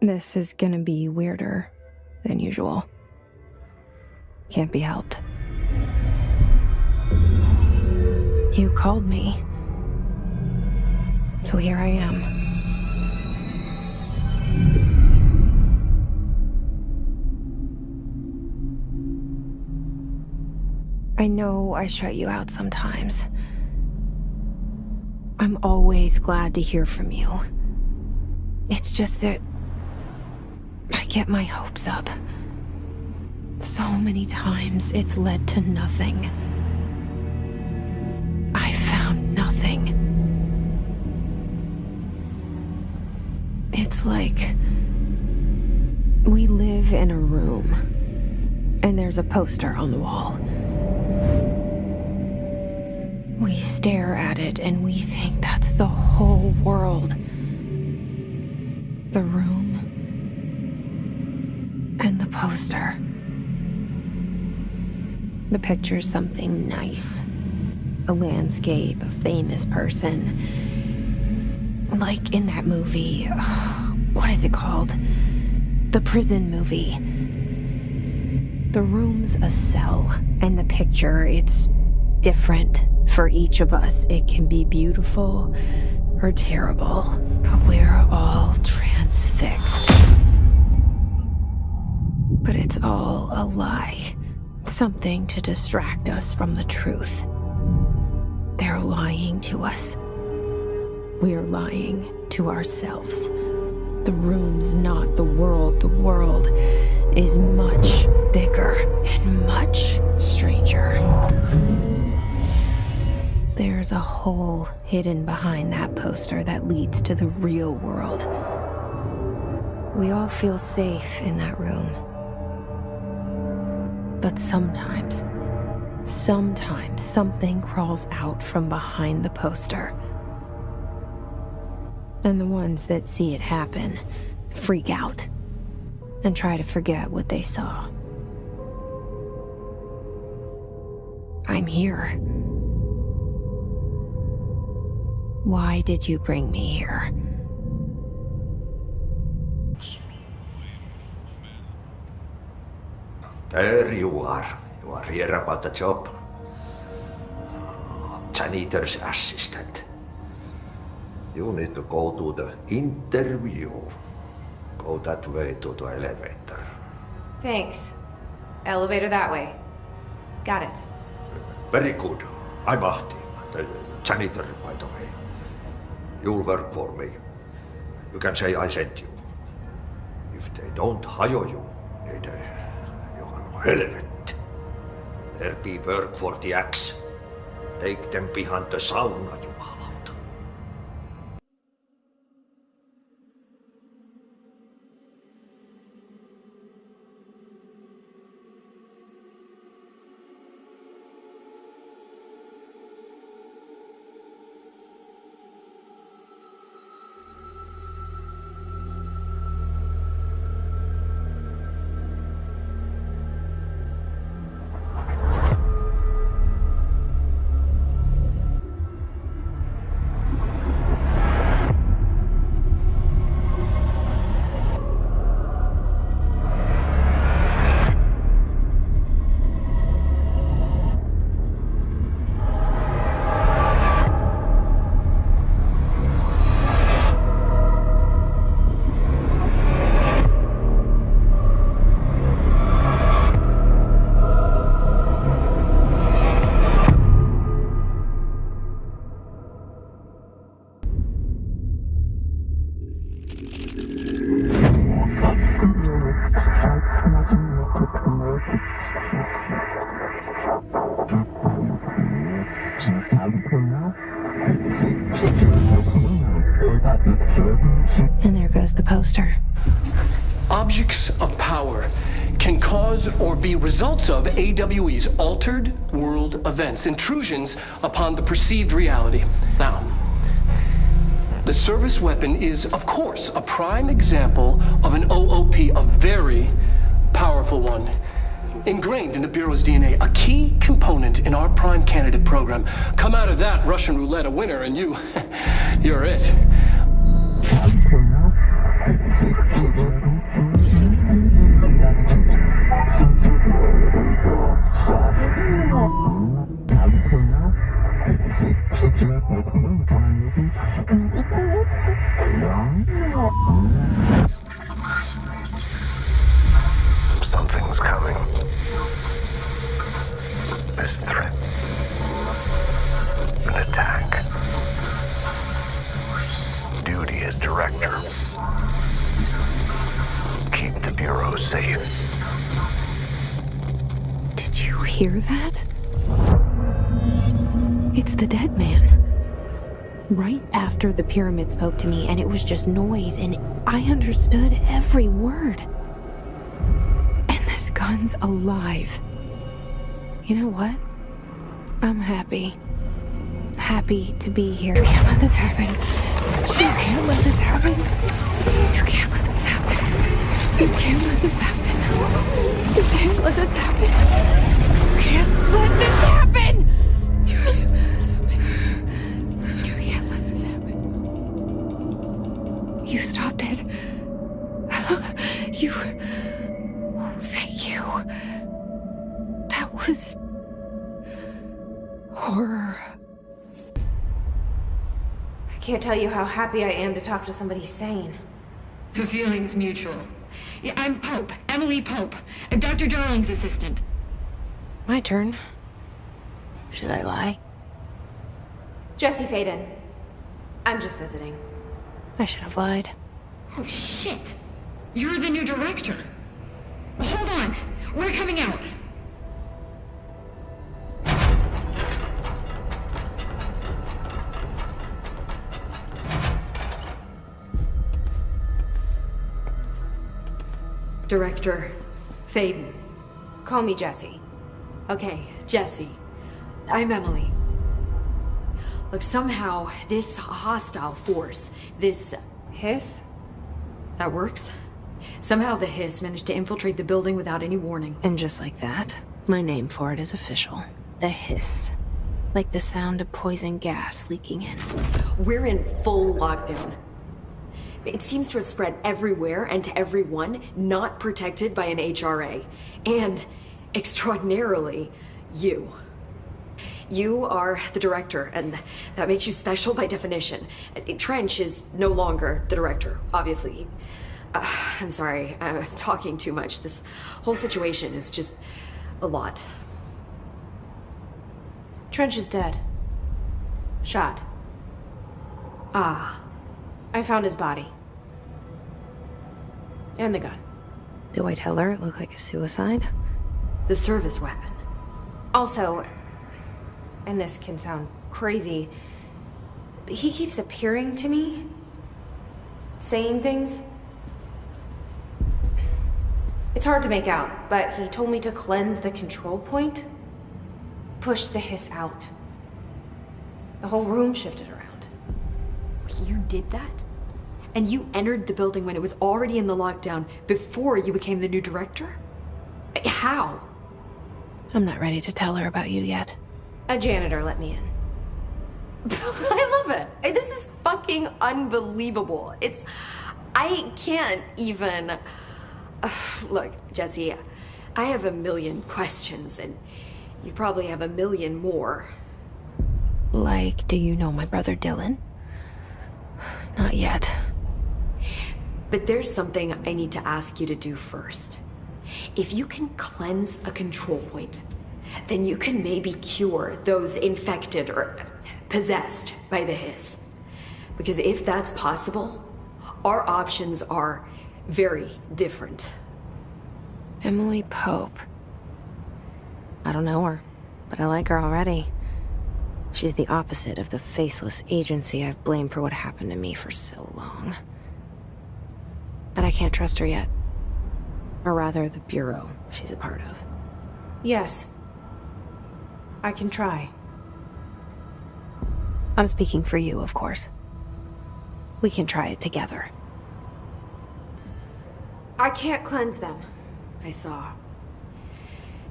This is gonna be weirder than usual. Can't be helped. You called me. So here I am. I know I shut you out sometimes. I'm always glad to hear from you. It's just that I get my hopes up. So many times it's led to nothing. I found nothing. It's like we live in a room, and there's a poster on the wall. We stare at it and we think that's the whole world. The room and the poster. The picture's something nice. A landscape, a famous person. Like in that movie, what is it called? The prison movie. The room's a cell, and the picture, it's different for each of us. It can be beautiful or terrible, but we're all transfixed. But it's all a lie. Something to distract us from the truth. They're lying to us. We're lying to ourselves. The room's not the world. The world is much bigger and much stranger. There's a hole hidden behind that poster that leads to the real world. We all feel safe in that room. But sometimes something crawls out from behind the poster. And the ones that see it happen freak out and try to forget what they saw. I'm here. Why did you bring me here? There you are. You are here about the job. Janitor's assistant. You need to go to the interview. Go that way to the elevator. Thanks. Elevator that way. Got it. Very good. I'm Ahti, the janitor, by the way. You'll work for me. You can say I sent you. If they don't hire you, you are no helvet. There be work for the axe. Take them behind the sauna, jumalauta. And there goes the poster. Objects of power can cause or be results of AWE's altered world events, intrusions upon the perceived reality. Now, the service weapon is, of course, a prime example of an OOP, a very powerful one. Ingrained in the Bureau's DNA, a key component in our prime candidate program. Come out of that Russian roulette a winner and you're it. Director. Keep the Bureau safe. Did you hear that? It's the dead man. Right after the pyramid spoke to me, and it was just noise, and I understood every word. And this gun's alive. You know what? I'm happy. Happy to be here. You can't let this happen. You can't let this happen. You can't let this happen. You can't let this happen. You can't let this happen. You can't let this happen. You can't let this happen. You can't let this happen. You stopped it. You. Oh, thank you. That was horror. I can't tell you how happy I am to talk to somebody sane. The feeling's mutual. Yeah, I'm Pope, Emily Pope, Dr. Darling's assistant. My turn. Should I lie? Jesse Faden. I'm just visiting. I should have lied. Oh, shit. You're the new director. Hold on. We're coming out. Director Faden. Call me Jesse. Okay, Jesse. I'm Emily. Look, somehow this hostile force, this... Hiss? That works? Somehow the hiss managed to infiltrate the building without any warning. And just like that, my name for it is official. The hiss. Like the sound of poison gas leaking in. We're in full lockdown. It seems to have spread everywhere and to everyone not protected by an HRA. And, extraordinarily, you. You are the director, and that makes you special by definition. Trench is no longer the director, obviously. I'm sorry, I'm talking too much. This whole situation is just a lot. Trench is dead. Shot. Ah. I found his body. And the gun. Do I tell her it looked like a suicide? The service weapon. Also, and this can sound crazy, but he keeps appearing to me, saying things. It's hard to make out, but he told me to cleanse the control point, push the hiss out. The whole room shifted around. You did that? And you entered the building when it was already in the lockdown before you became the new director? How? I'm not ready to tell her about you yet. A janitor let me in. I love it. This is fucking unbelievable. I can't even... Look, Jesse, I have a million questions, and you probably have a million more. Like, do you know my brother Dylan? Not yet. But there's something I need to ask you to do first. If you can cleanse a control point, then you can maybe cure those infected or possessed by the hiss. Because if that's possible, our options are very different. Emily Pope. I don't know her, but I like her already. She's the opposite of the faceless agency I've blamed for what happened to me for so long. But I can't trust her yet. Or rather, the Bureau she's a part of. Yes. I can try. I'm speaking for you, of course. We can try it together. I can't cleanse them. I saw.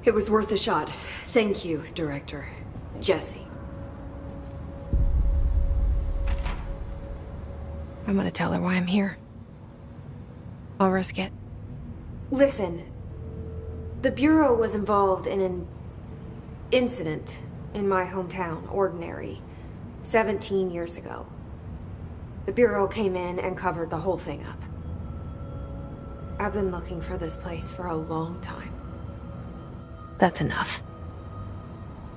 It was worth a shot. Thank you, Director. Jesse. I'm gonna tell her why I'm here. I'll risk it. Listen, the Bureau was involved in an incident in my hometown, Ordinary, 17 years ago. The Bureau came in and covered the whole thing up. I've been looking for this place for a long time. That's enough.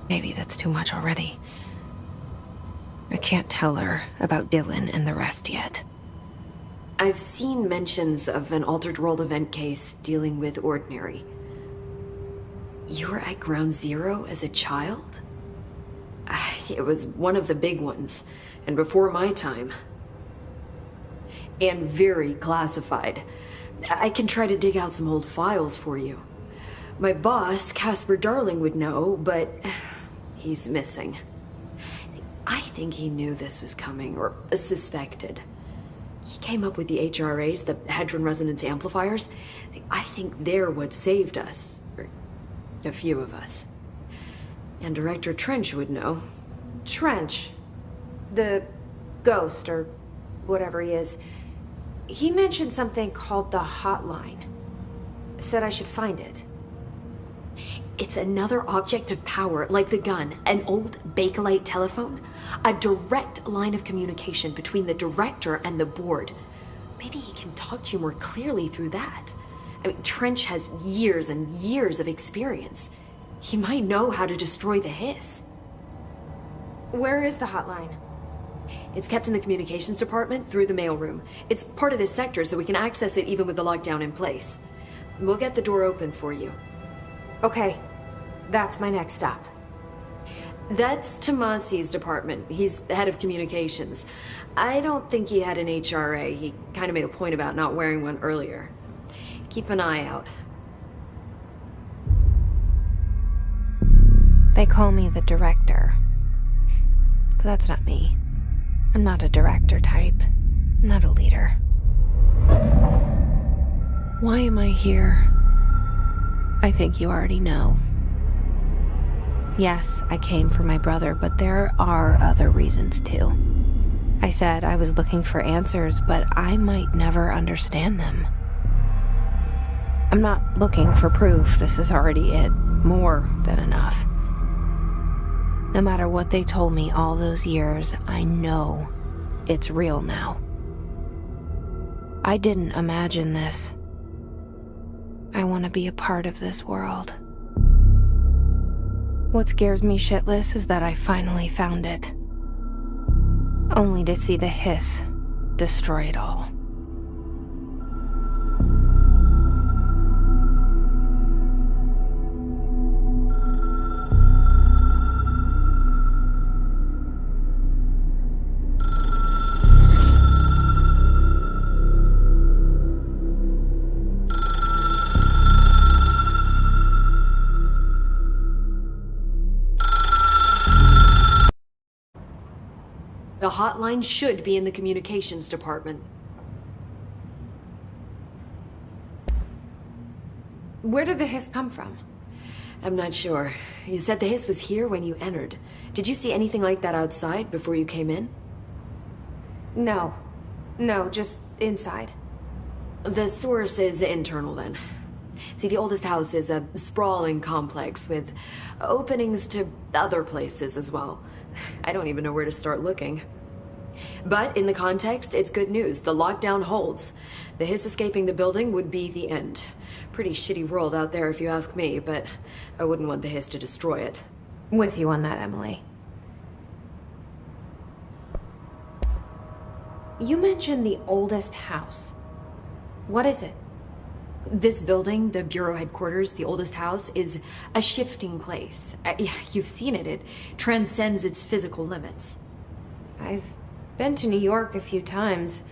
Maybe that's too much already. I can't tell her about Dylan and the rest yet. I've seen mentions of an Altered World event case dealing with Ordinary. You were at Ground Zero as a child? It was one of the big ones, and before my time. And very classified. I can try to dig out some old files for you. My boss, Casper Darling, would know, but he's missing. I think he knew this was coming, or suspected. He came up with the HRAs, the Hadron Resonance Amplifiers. I think they're what saved us. Or a few of us. And Director Trench would know. Trench. The ghost, or whatever he is. He mentioned something called the Hotline. Said I should find it. It's another object of power, like the gun, an old Bakelite telephone. A direct line of communication between the director and the board. Maybe he can talk to you more clearly through that. I mean, Trench has years and years of experience. He might know how to destroy the Hiss. Where is the hotline? It's kept in the communications department through the mailroom. It's part of this sector, so we can access it even with the lockdown in place. We'll get the door open for you. Okay, that's my next stop. That's Tomasi's department. He's the head of communications. I don't think he had an HRA. He kind of made a point about not wearing one earlier. Keep an eye out. They call me the director. But that's not me. I'm not a director type. I'm not a leader. Why am I here? I think you already know. Yes, I came for my brother, but there are other reasons too. I said I was looking for answers, but I might never understand them. I'm not looking for proof. This is already it. More than enough. No matter what they told me all those years, I know it's real now. I didn't imagine this. I want to be a part of this world. What scares me shitless is that I finally found it. Only to see the Hiss destroy it all. The hotline should be in the communications department. Where did the Hiss come from? I'm not sure. You said the Hiss was here when you entered. Did you see anything like that outside before you came in? No. No, just inside. The source is internal then. See, the oldest house is a sprawling complex with openings to other places as well. I don't even know where to start looking. But in the context, it's good news. The lockdown holds. The Hiss escaping the building would be the end. Pretty shitty world out there if you ask me, but I wouldn't want the Hiss to destroy it. With you on that, Emily. You mentioned the oldest house. What is it? This building, the Bureau headquarters, the oldest house, is a shifting place. You've seen it. It transcends its physical limits. I've been to New York a few times.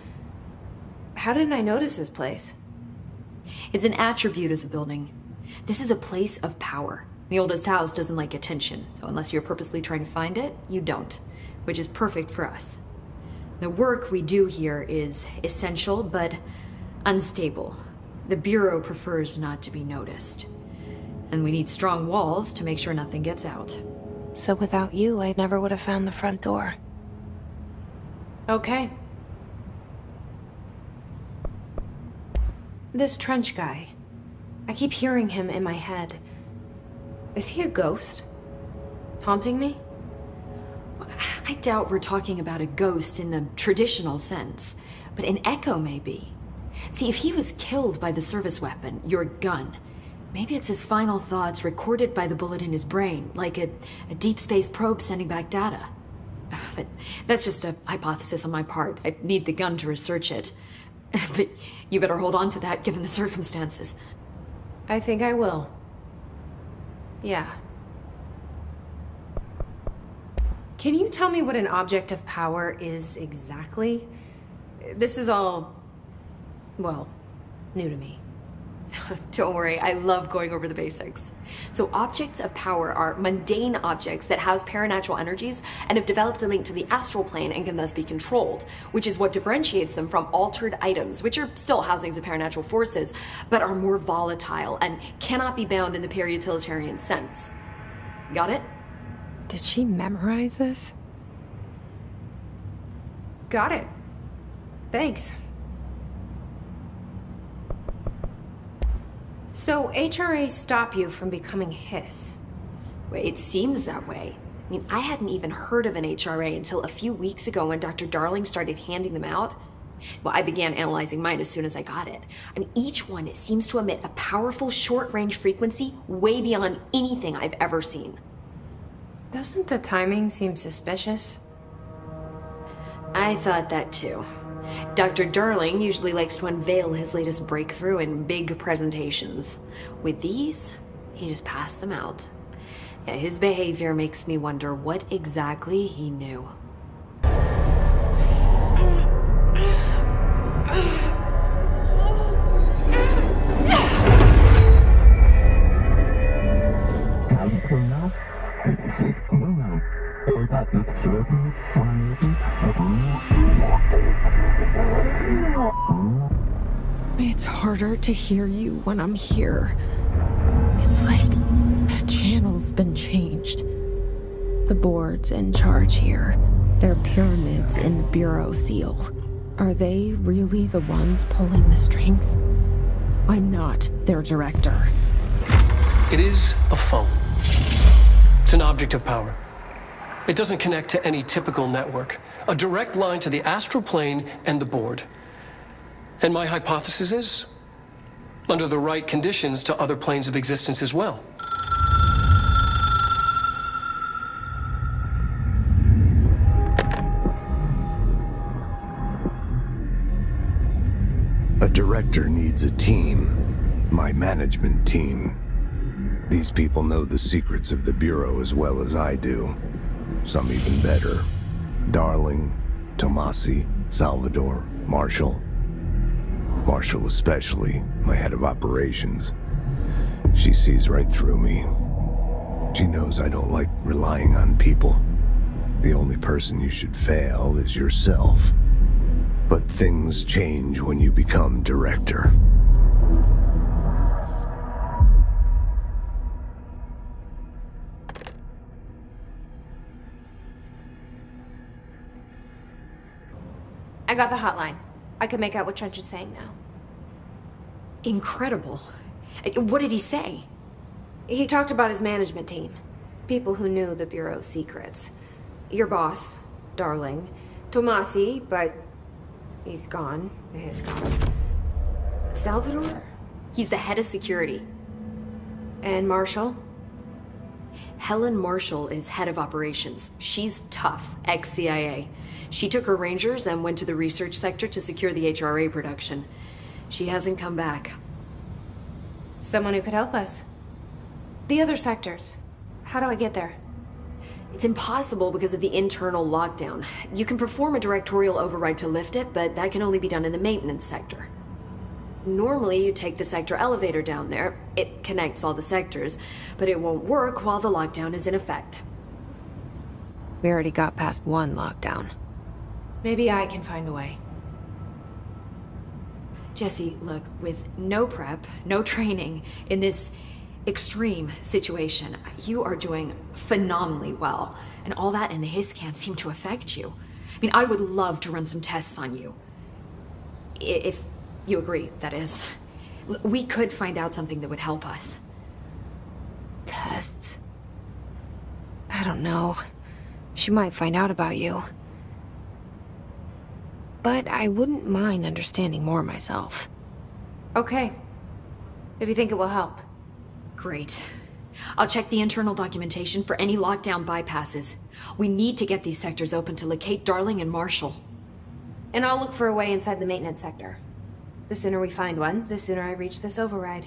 How didn't I notice this place? It's an attribute of the building. This is a place of power. The oldest house doesn't like attention, so unless you're purposely trying to find it, you don't, which is perfect for us. The work we do here is essential, but unstable. The Bureau prefers not to be noticed. And we need strong walls to make sure nothing gets out. So without you, I never would have found the front door. Okay. This Trench guy. I keep hearing him in my head. Is he a ghost? Haunting me? I doubt we're talking about a ghost in the traditional sense, but an echo maybe. See, if he was killed by the service weapon, your gun, maybe it's his final thoughts recorded by the bullet in his brain, like a deep space probe sending back data. But that's just a hypothesis on my part. I'd need the gun to research it. But you better hold on to that given the circumstances. I think I will. Yeah. Can you tell me what an object of power is exactly? This is all, well, new to me. Don't worry, I love going over the basics. So objects of power are mundane objects that house paranatural energies and have developed a link to the astral plane and can thus be controlled, which is what differentiates them from altered items, which are still housings of paranatural forces, but are more volatile and cannot be bound in the peri-utilitarian sense. Got it? Did she memorize this? Got it. Thanks. So HRA stop you from becoming Hiss? Well, it seems that way. I mean, I hadn't even heard of an HRA until a few weeks ago when Dr. Darling started handing them out. Well, I began analyzing mine as soon as I got it. I mean, each one seems to emit a powerful short-range frequency way beyond anything I've ever seen. Doesn't the timing seem suspicious? I thought that too. Dr. Darling usually likes to unveil his latest breakthrough in big presentations. With these, he just passed them out. Yeah, his behavior makes me wonder what exactly he knew. It's harder to hear you when I'm here. It's like the channel's been changed. The board's in charge here. They're pyramids in the Bureau seal. Are they really the ones pulling the strings? I'm not their director. It is a phone. It's an object of power. It doesn't connect to any typical network. A direct line to the astral plane and the board. And my hypothesis is, under the right conditions, to other planes of existence as well. A director needs a team. My management team. These people know the secrets of the Bureau as well as I do. Some even better. Darling, Tomasi, Salvador, Marshall. Marshall especially, my head of operations. She sees right through me. She knows I don't like relying on people. The only person you should fail is yourself. But things change when you become director. I got the hotline. I can make out what Trench is saying now. Incredible. What did he say? He talked about his management team. People who knew the Bureau's secrets. Your boss, Darling. Tomasi, but he's gone. He's gone. Salvador? He's the head of security. And Marshall? Helen Marshall is head of operations. She's tough, ex-CIA. She took her Rangers and went to the research sector to secure the HRA production. She hasn't come back. Someone who could help us. The other sectors. How do I get there? It's impossible because of the internal lockdown. You can perform a directorial override to lift it, but that can only be done in the maintenance sector. Normally, you take the sector elevator down there. It connects all the sectors, but it won't work while the lockdown is in effect. We already got past one lockdown. Maybe I can find a way. Jesse, look, with no prep, no training, in this extreme situation, you are doing phenomenally well. And all that and the hiss can't seem to affect you. I mean, I would love to run some tests on you. If you agree, that is. We could find out something that would help us. Tests? I don't know. She might find out about you. But I wouldn't mind understanding more myself. Okay. If you think it will help. Great. I'll check the internal documentation for any lockdown bypasses. We need to get these sectors open to locate Darling and Marshall. And I'll look for a way inside the maintenance sector. The sooner we find one, the sooner I reach this override.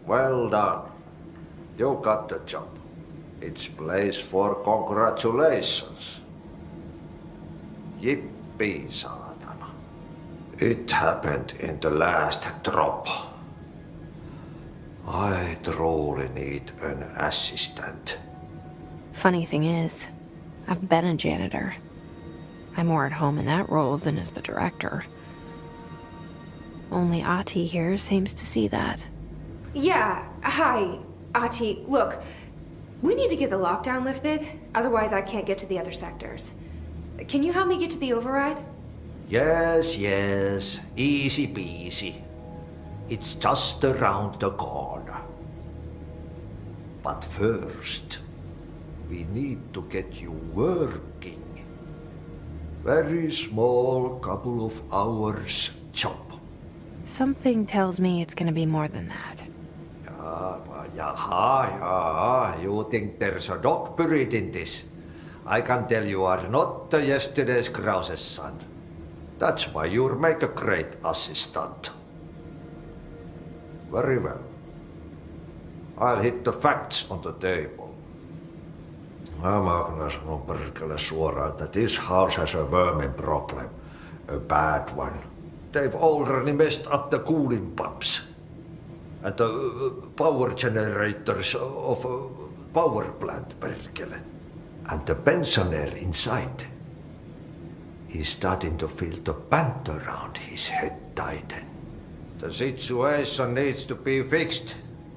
Well done. You got the job. It's place for congratulations. Yippee, saatana. It happened in the last drop. I truly need an assistant. Funny thing is, I've been a janitor. I'm more at home in that role than as the director. Only Ahti here seems to see that. Yeah, hi, Ahti. Look, we need to get the lockdown lifted, otherwise I can't get to the other sectors. Can you help me get to the override? Yes, easy peasy. It's just around the corner. But first, we need to get you working. Very small, couple of hours job. Something tells me it's gonna be more than that. Yeah, you think there's a dog buried in this? I can tell you are not yesterday's Krause's son. That's why you'll make a great assistant. Very well. I'll hit the facts on the table. Mä kyllä sanon perkele suoraan, että this house has a vermin problem. A bad one. They've already messed up the cooling pumps. And the power generators of a power plant, perkele. And the pensioner inside is starting to feel the band around his head tighten. The situation needs to be fixed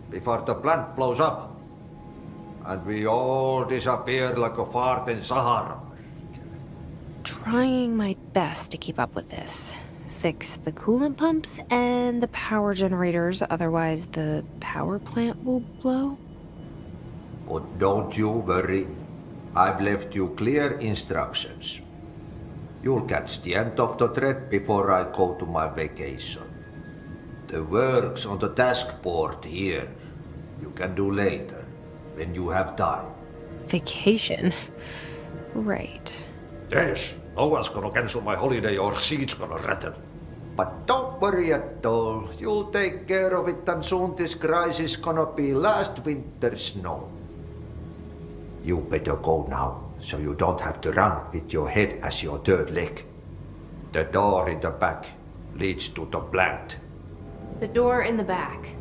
before the plant blows up. And we all disappear like a fart in Sahara. Trying my best to keep up with this. Fix the coolant pumps and the power generators, otherwise the power plant will blow. But don't you worry. I've left you clear instructions. You'll catch the end of the thread before I go to my vacation. The work's on the task board here. You can do later, when you have time. Vacation? Right. Yes, no one's gonna cancel my holiday or seat's gonna rattle. But don't worry at all. You'll take care of it and soon this crisis gonna be last winter's snow. You better go now, so you don't have to run with your head as your third leg. The door in the back leads to the plant. The door in the back.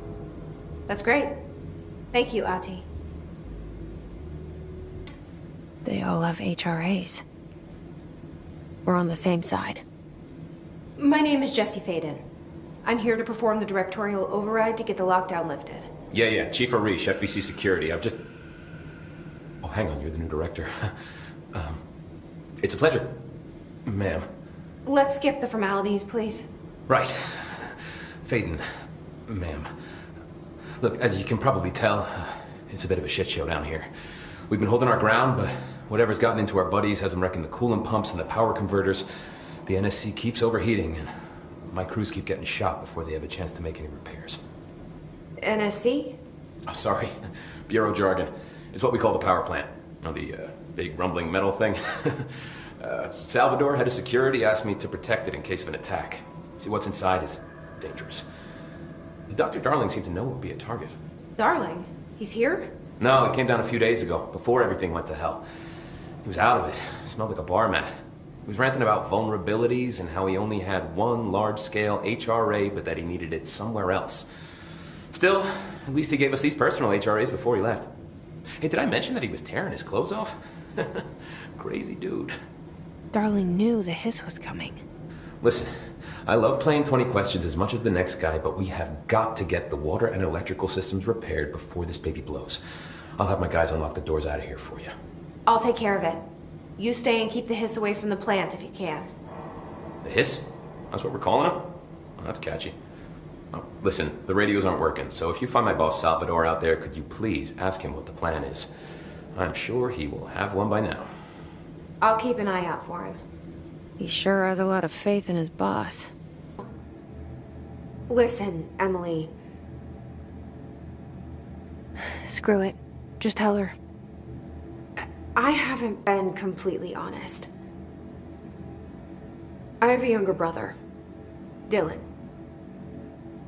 That's great. Thank you, Ahti. They all have HRAs. We're on the same side. My name is Jesse Faden. I'm here to perform the directorial override to get the lockdown lifted. Yeah, Chief Arish, FBC Security. I'm just... Oh, hang on, you're the new director. It's a pleasure, ma'am. Let's skip the formalities, please. Right. Faden, ma'am. Look, as you can probably tell, it's a bit of a shit show down here. We've been holding our ground, but whatever's gotten into our buddies has them wrecking the coolant pumps and the power converters. The NSC keeps overheating, and my crews keep getting shot before they have a chance to make any repairs. NSC? Oh, sorry. Bureau jargon. It's what we call the power plant. You know, the big rumbling metal thing. Salvador, head of security, asked me to protect it in case of an attack. See, what's inside is dangerous. Dr. Darling seemed to know it would be a target. Darling, he's here? No, he came down a few days ago, before everything went to hell. He was out of it. Smelled like a bar mat. He was ranting about vulnerabilities and how he only had one large-scale HRA, but that he needed it somewhere else. Still, at least he gave us these personal HRAs before he left. Hey, did I mention that he was tearing his clothes off? Crazy dude. Darling knew the hiss was coming. Listen, I love playing 20 questions as much as the next guy, but we have got to get the water and electrical systems repaired before this baby blows. I'll have my guys unlock the doors out of here for you. I'll take care of it. You stay and keep the hiss away from the plant if you can. The hiss? That's what we're calling him? Oh, that's catchy. Oh, listen, the radios aren't working, so if you find my boss Salvador out there, could you please ask him what the plan is? I'm sure he will have one by now. I'll keep an eye out for him. He sure has a lot of faith in his boss. Listen, Emily. Screw it. Just tell her. I haven't been completely honest. I have a younger brother, Dylan.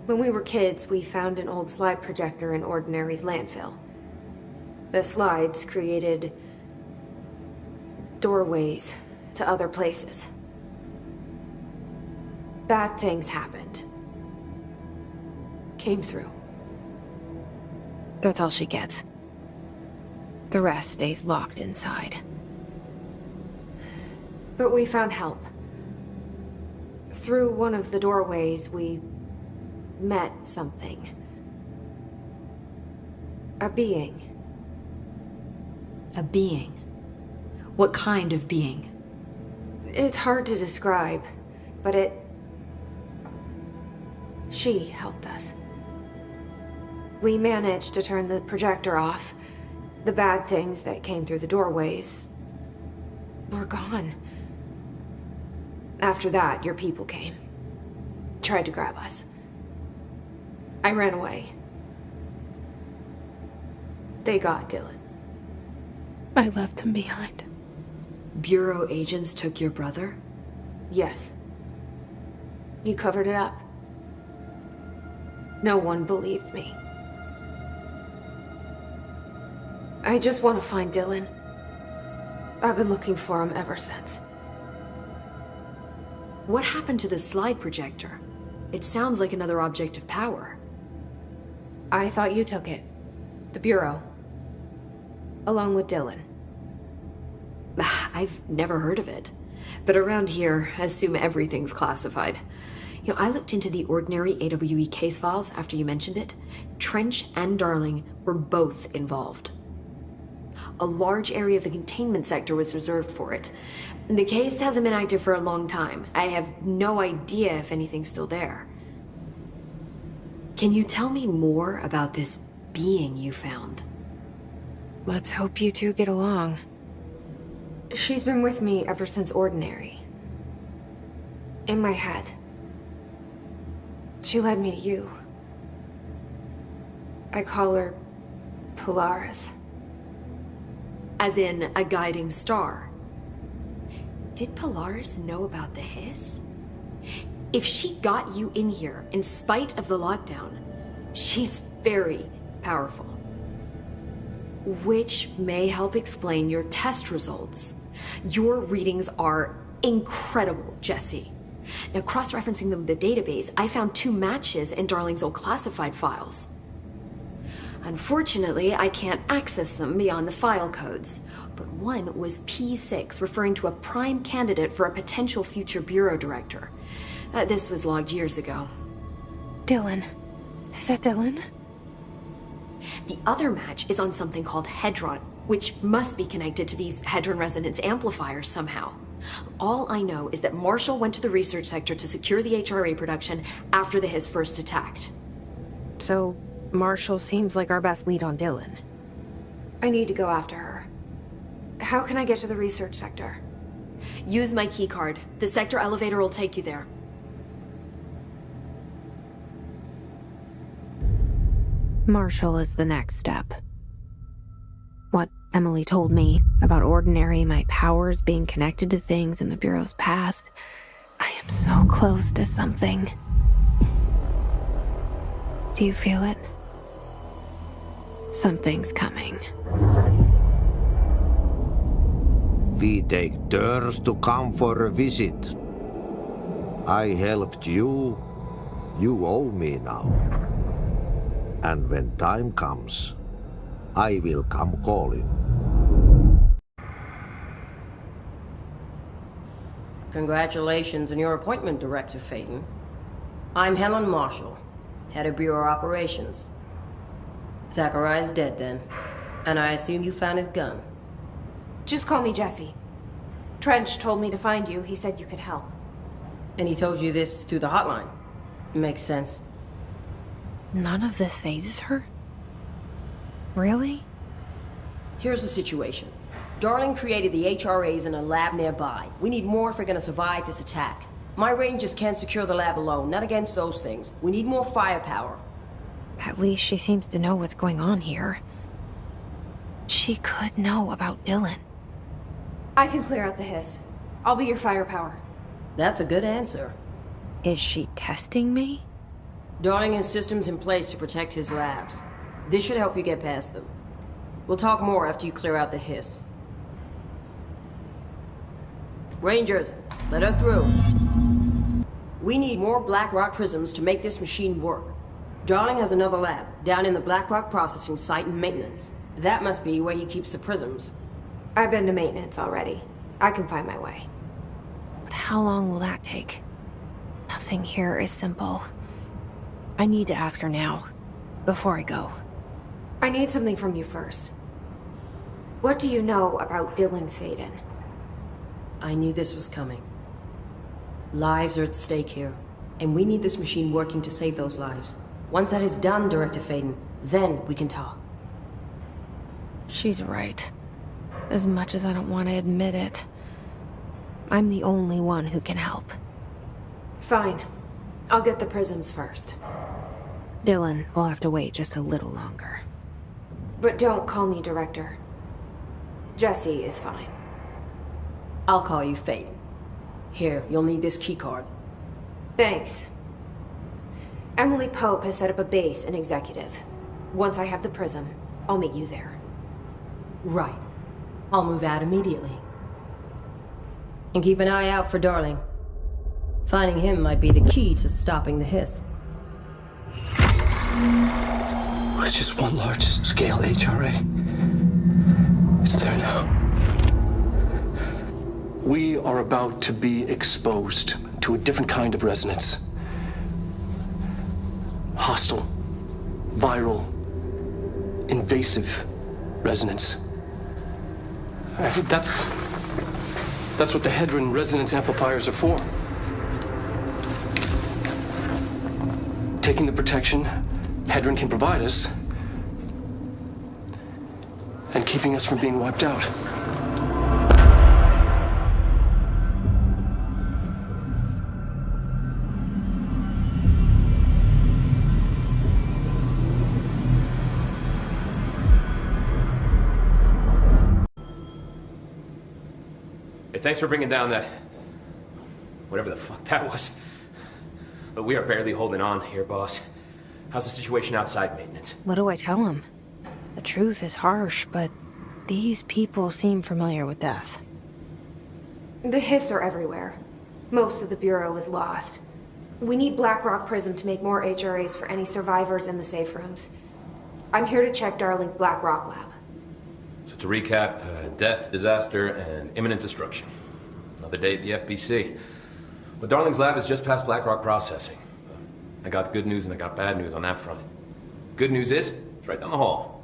When we were kids, we found an old slide projector in Ordinary's landfill. The slides created doorways to other places. Bad things happened. Came through. That's all she gets. The rest stays locked inside. But we found help. Through one of the doorways, we met something. A being. A being? What kind of being? It's hard to describe, but she helped us. We managed to turn the projector off. The bad things that came through the doorways were gone. After that, your people came. Tried to grab us. I ran away. They got Dylan. I left him behind. Bureau agents took your brother? Yes. You covered it up. No one believed me. I just want to find Dylan. I've been looking for him ever since. What happened to the slide projector? It sounds like another object of power. I thought you took it. The Bureau. Along with Dylan. I've never heard of it. But around here, I assume everything's classified. You know, I looked into the Ordinary AWE case files after you mentioned it. Trench and Darling were both involved. A large area of the containment sector was reserved for it. The case hasn't been active for a long time. I have no idea if anything's still there. Can you tell me more about this being you found? Let's hope you two get along. She's been with me ever since Ordinary. In my head. She led me to you. I call her Polaris. As in a guiding star. Did Polaris know about the hiss? If she got you in here in spite of the lockdown, she's very powerful. Which may help explain your test results. Your readings are incredible, Jesse. Now, cross-referencing them with the database, I found 2 matches in Darling's old classified files. Unfortunately, I can't access them beyond the file codes, but one was P6, referring to a prime candidate for a potential future bureau director. This was logged years ago. Dylan. Is that Dylan? The other match is on something called Hedron, which must be connected to these Hedron resonance amplifiers somehow. All I know is that Marshall went to the research sector to secure the HRA production after the hiss first attacked. So, Marshall seems like our best lead on Dylan. I need to go after her. How can I get to the research sector? Use my keycard. The sector elevator will take you there. Marshall is the next step. What Emily told me about Ordinary, my powers being connected to things in the Bureau's past. I am so close to something. Do you feel it? Something's coming. We take turns to come for a visit. I helped you. You owe me now. And when time comes, I will come calling. Congratulations on your appointment, Director Phaeton. I'm Helen Marshall, head of Bureau Operations. Zachariah's dead then, and I assume you found his gun. Just call me Jesse. Trench told me to find you. He said you could help. And he told you this through the hotline. Makes sense. None of this phases her? Really? Here's the situation. Darling created the HRAs in a lab nearby. We need more if we're gonna survive this attack. My rangers can't secure the lab alone, not against those things. We need more firepower. At least she seems to know what's going on here. She could know about Dylan. I can clear out the hiss. I'll be your firepower. That's a good answer. Is she testing me? Darling has systems in place to protect his labs. This should help you get past them. We'll talk more after you clear out the hiss. Rangers, let her through. We need more Blackrock prisms to make this machine work. Darling has another lab, down in the Blackrock processing site and maintenance. That must be where he keeps the prisms. I've been to maintenance already. I can find my way. But how long will that take? Nothing here is simple. I need to ask her now, before I go. I need something from you first. What do you know about Dylan Phaeton? I knew this was coming. Lives are at stake here, and we need this machine working to save those lives. Once that is done, Director Phaeton, then we can talk. She's right. As much as I don't want to admit it. I'm the only one who can help. Fine. I'll get the prisms first. Dylan will have to wait just a little longer. But don't call me Director. Jesse is fine. I'll call you Phaeton. Here, you'll need this keycard. Thanks. Emily Pope has set up a base in Executive. Once I have the prism, I'll meet you there. Right. I'll move out immediately. And keep an eye out for Darling. Finding him might be the key to stopping the hiss. It's just one large-scale HRA. It's there now. We are about to be exposed to a different kind of resonance. Hostile, viral, invasive resonance. That's what the Hedron resonance amplifiers are for. Taking the protection Hedron can provide us and keeping us from being wiped out. Hey, thanks for bringing down that... whatever the fuck that was. But we are barely holding on here, boss. How's the situation outside maintenance? What do I tell him? The truth is harsh, but these people seem familiar with death. The hiss are everywhere. Most of the Bureau is lost. We need Blackrock Prism to make more HRAs for any survivors in the safe rooms. I'm here to check Darling's Blackrock lab. So to recap, death, disaster, and imminent destruction. Another day at the FBC. Well, Darling's lab is just past Blackrock processing. I got good news and I got bad news on that front. Good news is, it's right down the hall.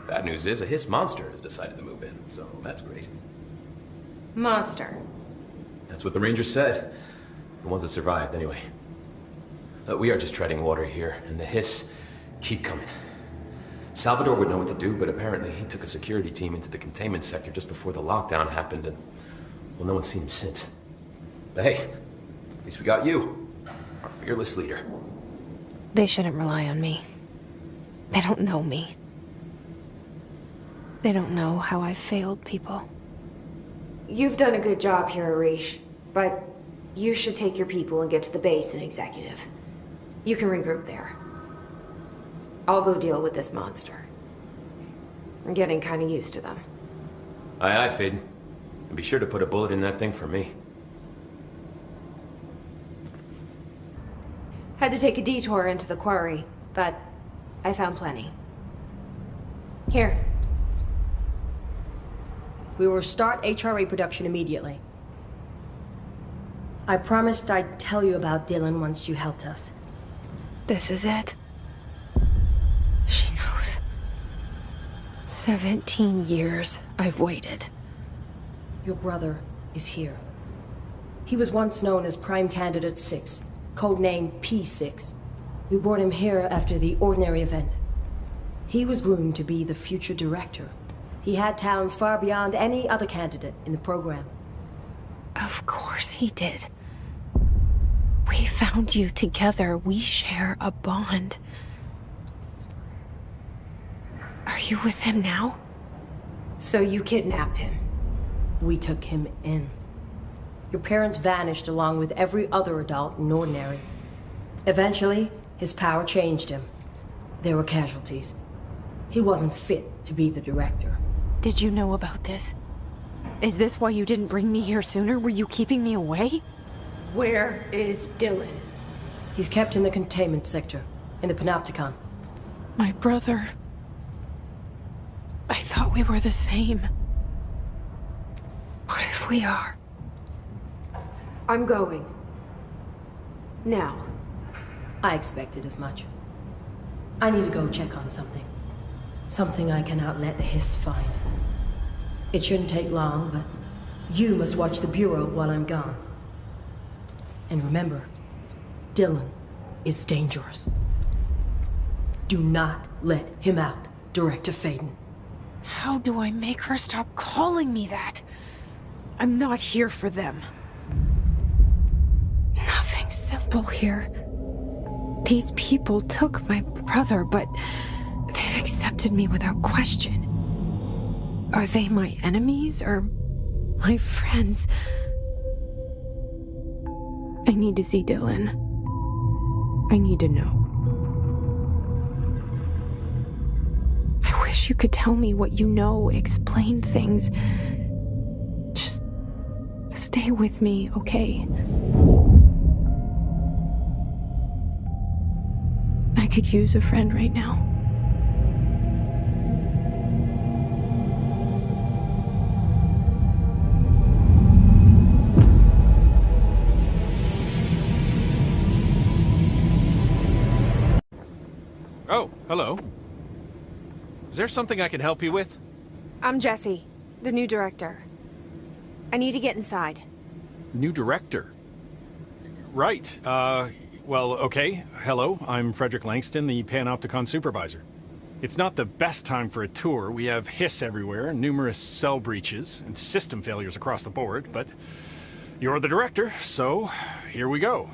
Bad news is, a hiss monster has decided to move in, so that's great. Monster. That's what the Rangers said. The ones that survived, anyway. We are just treading water here, and the hiss keep coming. Salvador would know what to do, but apparently he took a security team into the containment sector just before the lockdown happened, and, well, no one's seen him since. But hey, at least we got you, our fearless leader. They shouldn't rely on me. They don't know me. They don't know how I've failed people. You've done a good job here, Arish, but you should take your people and get to the base and executive. You can regroup there. I'll go deal with this monster. I'm getting kind of used to them. Aye, aye, Faden. And be sure to put a bullet in that thing for me. Had to take a detour into the quarry, but I found plenty. Here. We will start HRA production immediately. I promised I'd tell you about Dylan once you helped us. This is it. She knows. 17 years I've waited. Your brother is here. He was once known as Prime Candidate 6, codenamed P6. We brought him here after the ordinary event. He was groomed to be the future director. He had talents far beyond any other candidate in the program. Of course he did. We found you together. We share a bond. Are you with him now? So you kidnapped him? We took him in. Your parents vanished along with every other adult in Ordinary. Eventually, his power changed him. There were casualties. He wasn't fit to be the director. Did you know about this? Is this why you didn't bring me here sooner? Were you keeping me away? Where is Dylan? He's kept in the containment sector, in the Panopticon. My brother. I thought we were the same. What if we are? I'm going. Now. I expected as much. I need to go check on something. Something I cannot let the Hiss find. It shouldn't take long, but you must watch the Bureau while I'm gone. And remember, Dylan is dangerous. Do not let him out, Director Faden. How do I make her stop calling me that? I'm not here for them. Nothing's simple here. These people took my brother, but they've accepted me without question. Are they my enemies or my friends? I need to see Dylan. I need to know. I wish you could tell me what you know, explain things. Just stay with me, okay? I could use a friend right now. Oh, hello. Is there something I can help you with? I'm Jesse, the new director. I need to get inside. New director? Right, well, okay. Hello, I'm Frederick Langston, the Panopticon supervisor. It's not the best time for a tour. We have hiss everywhere, numerous cell breaches, and system failures across the board, but you're the director, so here we go.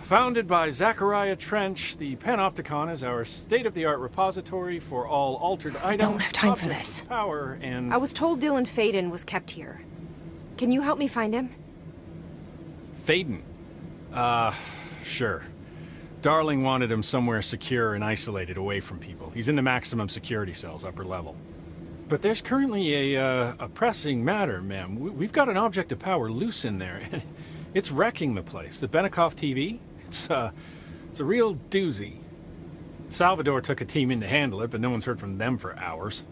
Founded by Zachariah Trench, the Panopticon is our state-of-the-art repository for all altered items. I don't have time for objects this. of power, and... I was told Dylan Faden was kept here. Can you help me find him? Faden? Sure. Darling wanted him somewhere secure and isolated away from people. He's in the maximum security cells, upper level. But there's currently a pressing matter, ma'am. We've got an object of power loose in there. It's wrecking the place. The Benikoff TV? It's a real doozy. Salvador took a team in to handle it, but no one's heard from them for hours.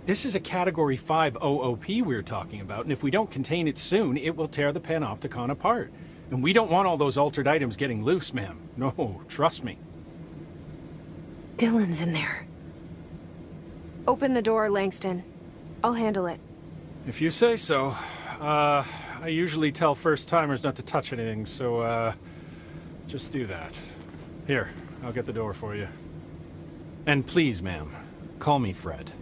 This is a Category 5 OOP we're talking about, and if we don't contain it soon, it will tear the Panopticon apart. And we don't want all those altered items getting loose, ma'am. No, trust me. Dylan's in there. Open the door, Langston. I'll handle it. If you say so. I usually tell first-timers not to touch anything, so, just do that. Here, I'll get the door for you. And please, ma'am, call me Fred.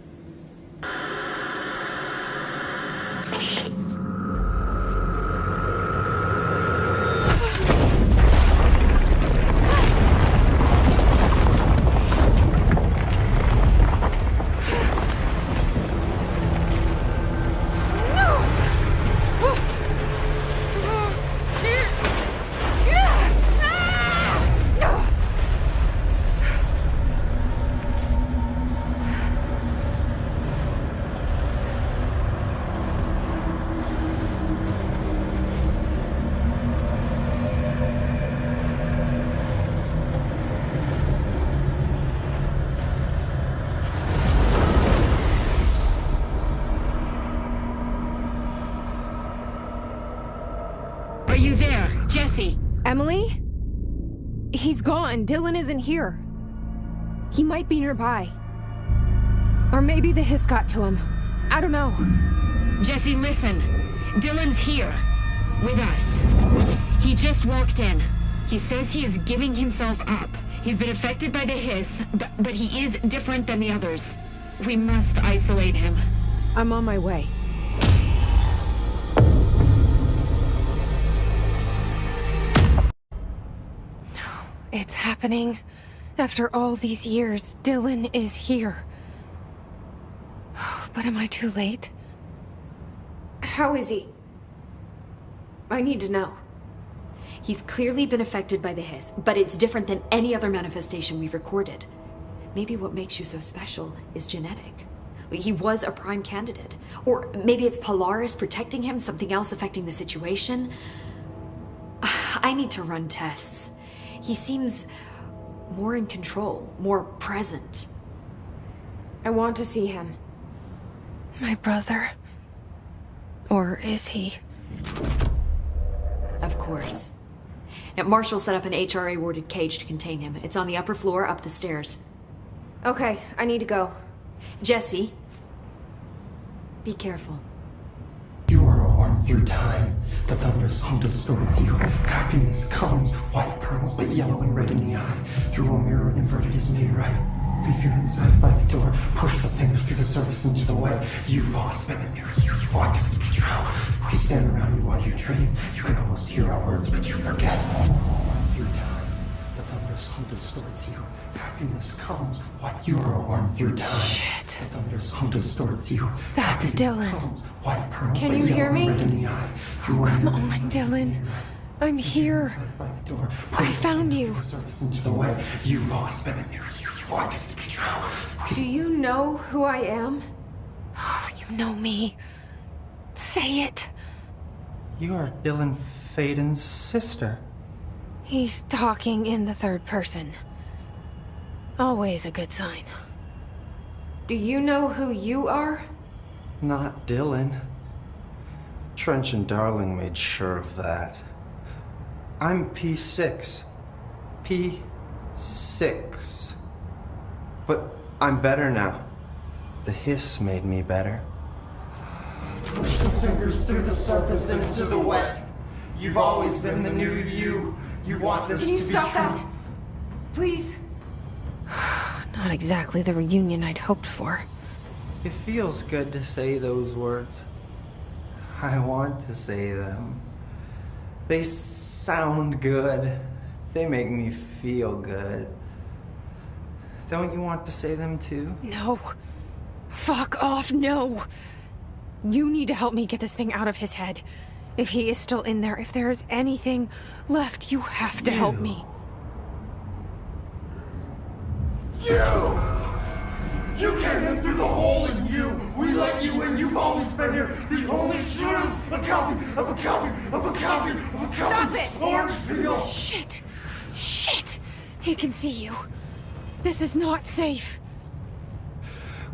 Jesse? Emily? He's gone. Dylan isn't here. He might be nearby. Or maybe the hiss got to him. I don't know. Jesse, listen. Dylan's here. With us. He just walked in. He says he is giving himself up. He's been affected by the hiss, but he is different than the others. We must isolate him. I'm on my way. It's happening. After all these years, Dylan is here. But am I too late? How is he? I need to know. He's clearly been affected by the hiss, but it's different than any other manifestation we've recorded. Maybe what makes you so special is genetic. He was a prime candidate. Or maybe it's Polaris protecting him, something else affecting the situation. I need to run tests. He seems more in control, more present. I want to see him. My brother? Or is he? Of course. Now, Marshall set up an HRA-warded cage to contain him. It's on the upper floor, up the stairs. Okay, I need to go. Jesse, be careful. You are a worm through time. The thunder's hum distorts you. Happiness comes, white pearls, but yellow and red in the eye. Through a mirror inverted is made right. Leave your insides by the door. Push the fingers through the surface into the wet. You've always been in there. You want this to be true. We stand around you while you dream. You can almost hear our words, but you forget. Through time, the thunder's hum distorts you. Happiness comes, white. You are a worm through time. Shit. The thunder's hum distorts you. That's Dylan. Comes, white pearls, Can but you hear yellow me? and red in the eye. Oh, come on, Dylan. I'm here. I found you. Into the way. You've always been in there. You want this to be true. Do you know who I am? Oh, you know me. Say it. You are Dylan Faden's sister. He's talking in the third person. Always a good sign. Do you know who you are? Not Dylan. Trench and Darling made sure of that. I'm P6. P6. But I'm better now. The hiss made me better. Push the fingers through the surface into the wet. You've always been the new you. You want this to be true. Can you stop that? Please? Not exactly the reunion I'd hoped for. It feels good to say those words. I want to say them. They sound good. They make me feel good. Don't you want to say them too? No. Fuck off, no. You need to help me get this thing out of his head. If he is still in there, if there is anything left, you have to help me. You came in through the hole in you. We let you in. You've always been here. The only truth. A copy of a copy of a copy of a copy. Stop it! Orange peel. Shit. Shit. He can see you. This is not safe.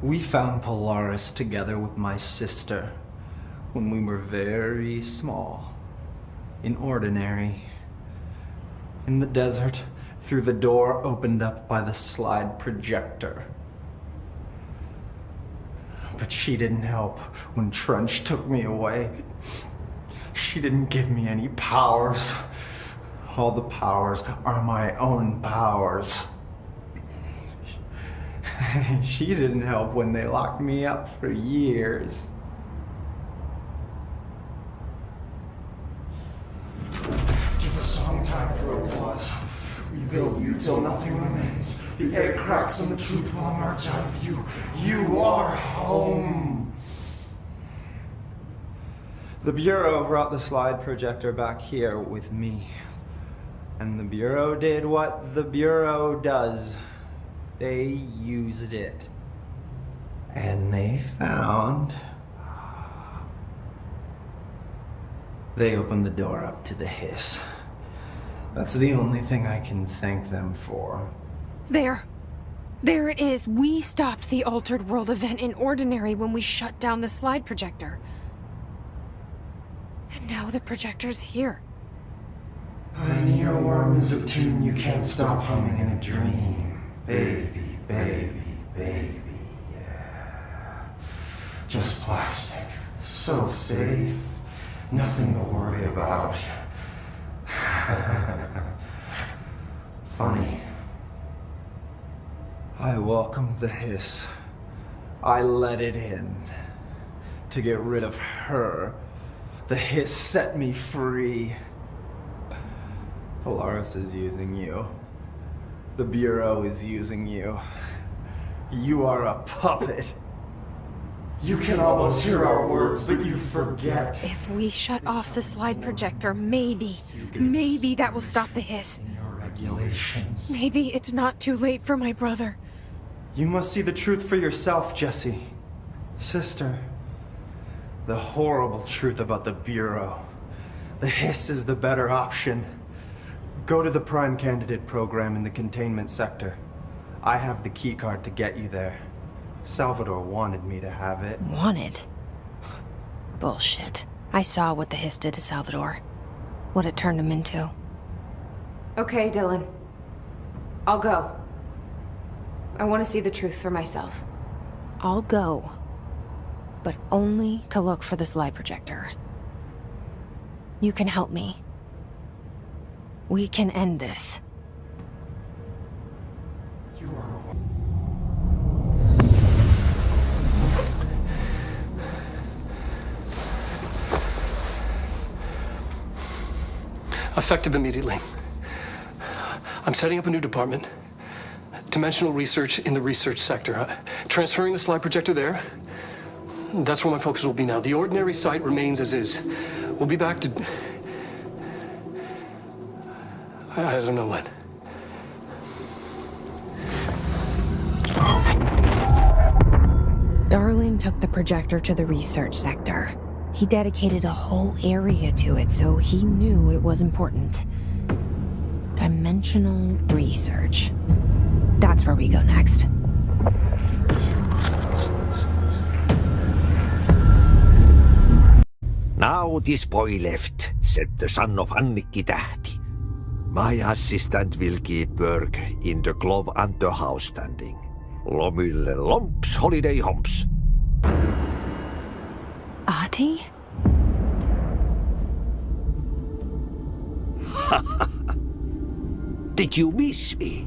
We found Polaris together with my sister when we were very small, in Ordinary, in the desert, through the door opened up by the slide projector. But she didn't help when Trench took me away. She didn't give me any powers. All the powers are my own powers. She didn't help when they locked me up for years. After the song time for applause, we build you till nothing remains. The air cracks and the truth will emerge out of you. You are home. The Bureau brought the slide projector back here with me. And the Bureau did what the Bureau does. They used it. And they found... They opened the door up to the hiss. That's the only thing I can thank them for. There. There it is. We stopped the Altered World event in Ordinary when we shut down the slide projector. And now the projector's here. An earworm is a tune you can't stop humming in a dream. Baby, baby, baby, yeah. Just plastic. So safe. Nothing to worry about. Funny. I welcomed the hiss. I let it in. To get rid of her. The hiss set me free. Polaris is using you. The Bureau is using you. You are a puppet. You can almost hear our words, but you forget. If we shut off the slide projector, maybe that will stop the hiss. Your regulations. Maybe it's not too late for my brother. You must see the truth for yourself, Jesse. Sister. The horrible truth about the Bureau. The hiss is the better option. Go to the Prime Candidate program in the containment sector. I have the keycard to get you there. Salvador wanted me to have it. Wanted? Bullshit. I saw what the hiss did to Salvador. What it turned him into. Okay, Dylan. I'll go. I want to see the truth for myself. I'll go. But only to look for the slide projector. You can help me. We can end this. Effective immediately. I'm setting up a new department. Dimensional research in the research sector. Transferring the slide projector there. That's where my focus will be now. The ordinary site remains as is. We'll be back to... I don't know when. Darling took the projector to the research sector. He dedicated a whole area to it, so he knew it was important. Dimensional research. That's where we go next. Now this boy left, said the son of Annikki Tähti. My assistant will keep work in the glove and the house standing. Lomille lomps, holiday humps. Ahti? Did you miss me?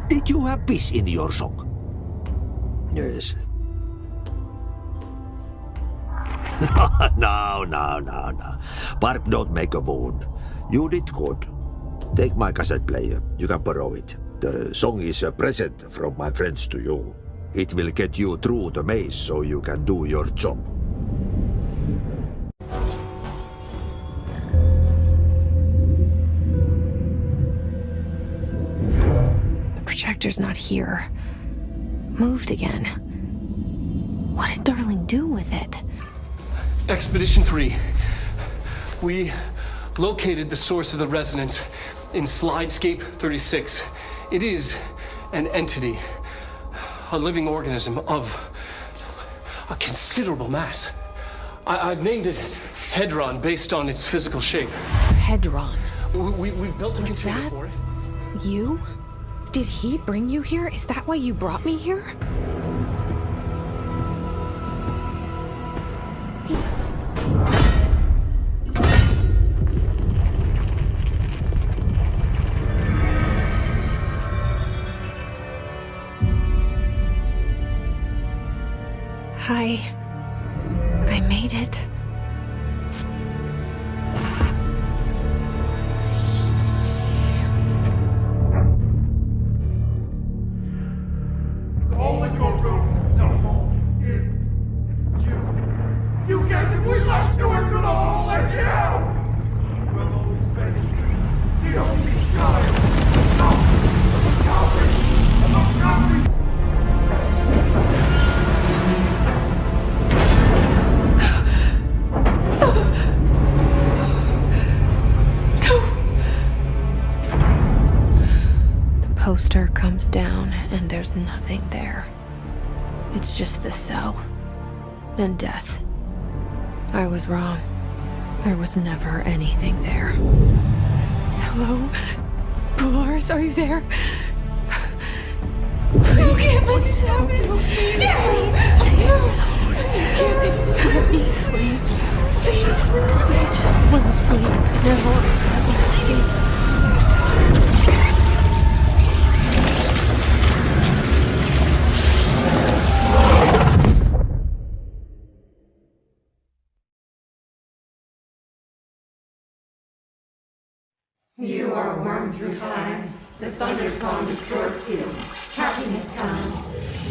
Did you have piss in your sock? Yes. No. Bark don't make a wound. You did good. Take my cassette player. You can borrow it. The song is a present from my friends to you. It will get you through the maze so you can do your job. The projector's not here. Moved again. What did Darling do with it? Expedition 3. We located the source of the resonance in Slidescape 36. It is an entity, a living organism of a considerable mass. I've named it Hedron based on its physical shape. Hedron. We built a container for it. You? Did he bring you here? Is that why you brought me here? I made it. All in your room, someone in you. You gave the green light to enter the hole and you! You have always been the only child of Calvary. Poster comes down and there's nothing there. It's just the cell and death. I was wrong. There was never anything there. Hello? Polaris, are you there? Please, please don't do let me sleep. Please, I just want to sleep now. Let me sleep. You are worn through time. The thunder song distorts you. Happiness comes.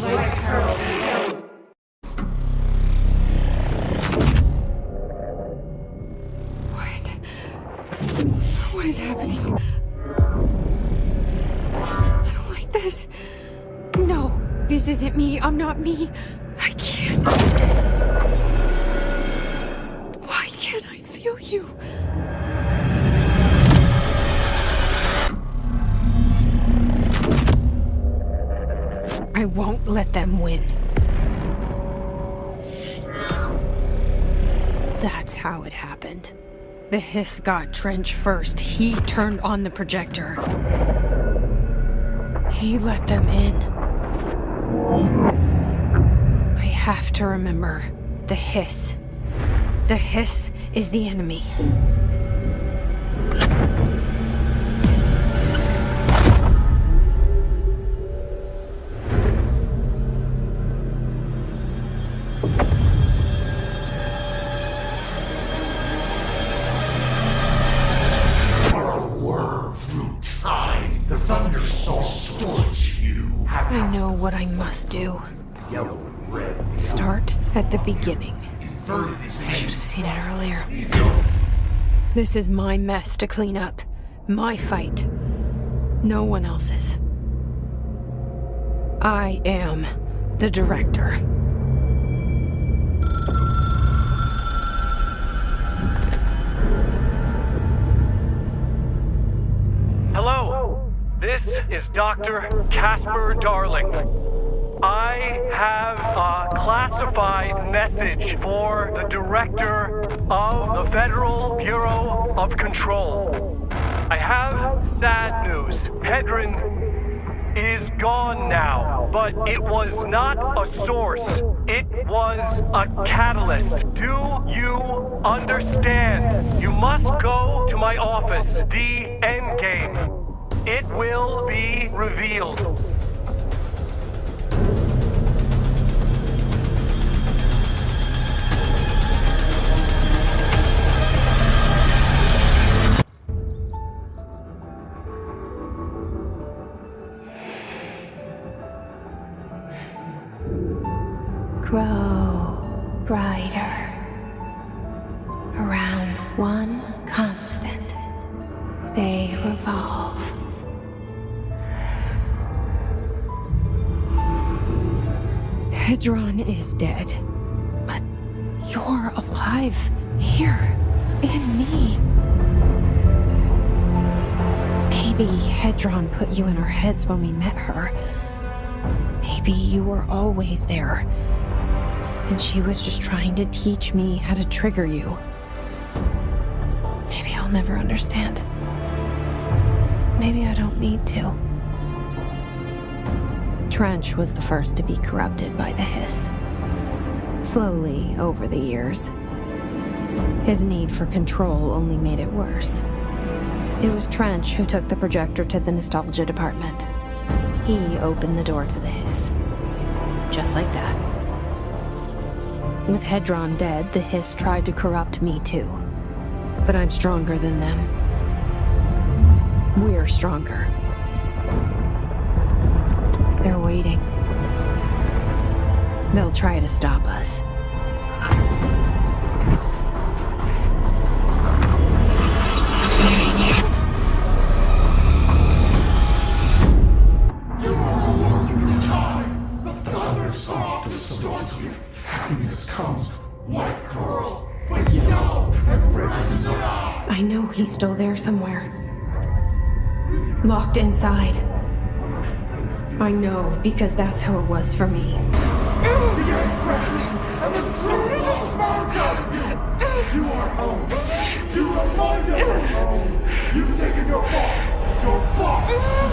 White pearls reveal. What is happening? I don't like this. No, this isn't me. I'm not me. I can't. Why can't I feel you? I won't let them win. That's how it happened. The Hiss got Trench first. He turned on the projector. He let them in. I have to remember the Hiss. The Hiss is the enemy. I know what I must do. Start at the beginning. I should have seen it earlier. This is my mess to clean up. My fight. No one else's. I am the director. Hello, this is Dr. Casper Darling. I have a classified message for the director of the Federal Bureau of Control. I have sad news. Hedron is gone now, but it was not a source. It was a catalyst. Do you understand? You must go to my office, the Endgame. It will be revealed. Grow brighter around one constant. They revolve. Hedron is dead, but you're alive here in me. Maybe Hedron put you in our heads when we met her. Maybe you were always there. And she was just trying to teach me how to trigger you. Maybe I'll never understand. Maybe I don't need to. Trench was the first to be corrupted by the Hiss. Slowly, over the years. His need for control only made it worse. It was Trench who took the projector to the nostalgia department. He opened the door to the Hiss. Just like that. With Hedron dead, the Hiss tried to corrupt me too. But I'm stronger than them. We're stronger. They're waiting. They'll try to stop us. Happiness comes, white pearls, but yellow and red in the eye. I know he's still there somewhere. Locked inside. I know, because that's how it was for me. The Empress and the truth will spark out of you. You are home. You've taken your boss! Your boss!